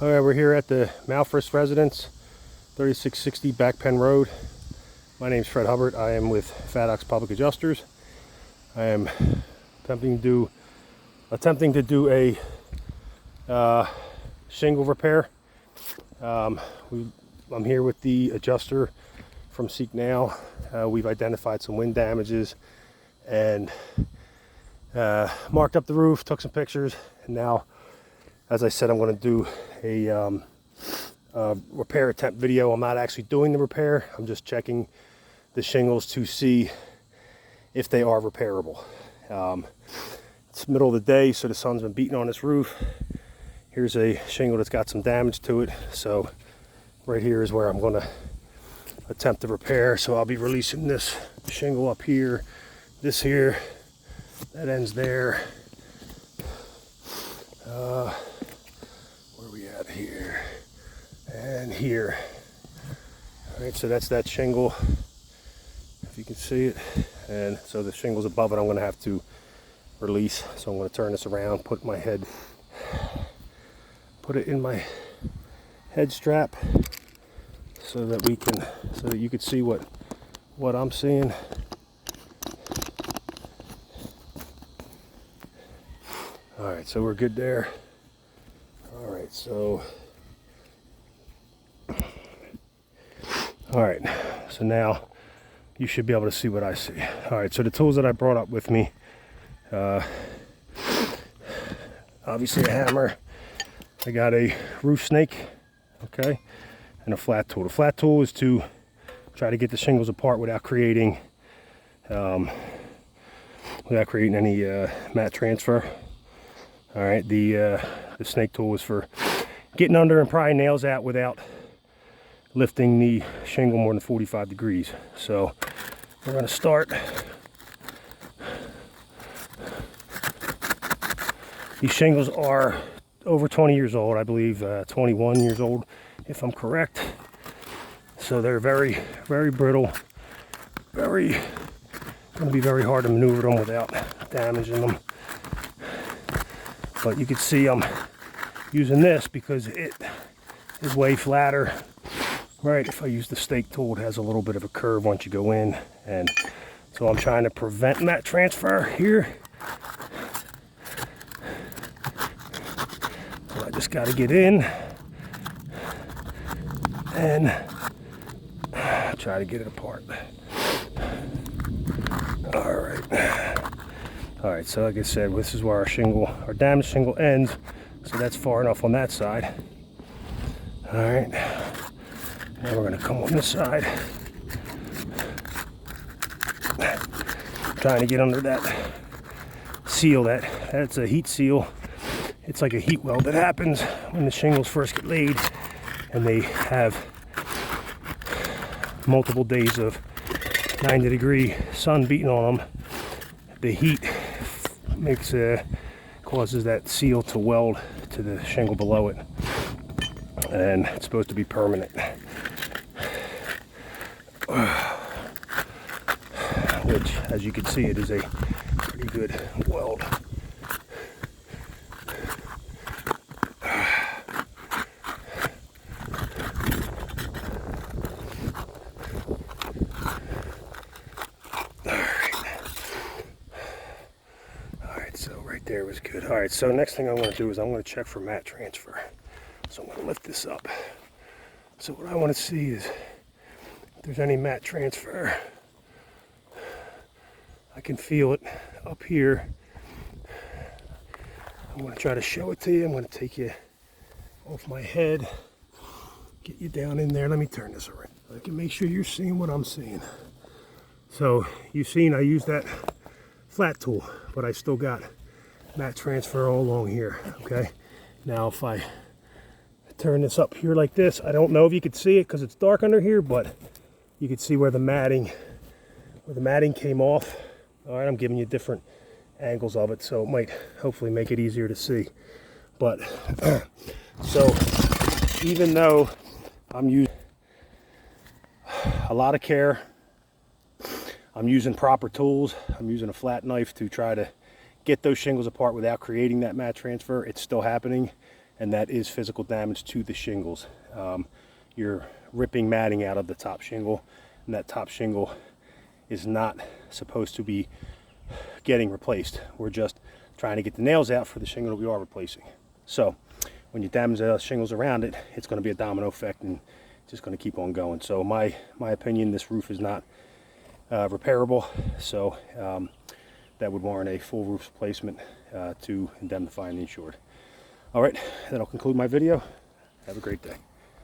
All right, we're here at the Malphrus residence, 3660 Back Penn Road. My name's Fred Hubbard. I am with Fat Ox Public Adjusters. I am attempting to do a shingle repair. I'm here with the adjuster from Seek Now. We've identified some wind damages and marked up the roof, took some pictures, and now, as I said, I'm going to do a repair attempt video. I'm not actually doing the repair. I'm just checking the shingles to see if they are repairable. It's middle of the day, so the sun's been beating on this roof. Here's a shingle that's got some damage to it. So right here is where I'm going to attempt to repair. So I'll be releasing this shingle up here, this here, that ends there. Where are we at here? And here. All right, so that's that shingle, if you can see it. And so the shingle's above it, I'm going to have to release. So I'm going to turn this around, put it in my head strap so that you can see what I'm seeing. All right, so we're good there. All right, so now you should be able to see what I see. All right, so the tools that I brought up with me, obviously a hammer. I got a roof snake, okay, and a flat tool. The flat tool is to try to get the shingles apart without creating any mat transfer. All right, the snake tool is for getting under and prying nails out without lifting the shingle more than 45 degrees. So we're going to start. These shingles are over 20 years old, I believe 21 years old, if I'm correct. So they're very, very brittle. Going to be very hard to maneuver them without damaging them. But you can see I'm using this because it is way flatter. Right, if I use the stake tool, it has a little bit of a curve once you go in, and so I'm trying to prevent mat transfer here. So I just got to get in and try to get it apart. All right, so like I said, this is where our damaged shingle ends, so that's far enough on that side. All right, now we're gonna come on this side, trying to get under that seal. That's a heat seal. It's like a heat weld that happens when the shingles first get laid and they have multiple days of 90-degree sun beating on them. The heat causes that seal to weld to the shingle below it, and it's supposed to be permanent. Which, as you can see, it is a pretty good weld. There was good. All right, so next thing I'm going to do is I'm going to check for mat transfer. So I'm going to lift this up. So what I want to see is if there's any mat transfer. I can feel it up here. I'm going to try to show it to you. I'm going to take you off my head, get you down in there. Let me turn this around. I can make sure you're seeing what I'm seeing. So you've seen I used that flat tool, but I still got mat transfer all along here. Okay, now if I turn this up here like this, I don't know if you could see it because it's dark under here, but you can see where the matting came off. All right, I'm giving you different angles of it, so it might hopefully make it easier to see. But so even though I'm using a lot of care, I'm using proper tools, I'm using a flat knife to try to get those shingles apart without creating that mat transfer, it's still happening. and that is physical damage to the shingles. You're ripping matting out of the top shingle, and that top shingle is not supposed to be getting replaced. We're just trying to get the nails out for the shingle that we are replacing. So when you damage the shingles around it, it's going to be a domino effect and just going to keep on going. So my opinion, this roof is not repairable, so that would warrant a full roof replacement to indemnify the insured. All right, that'll conclude my video. Have a great day.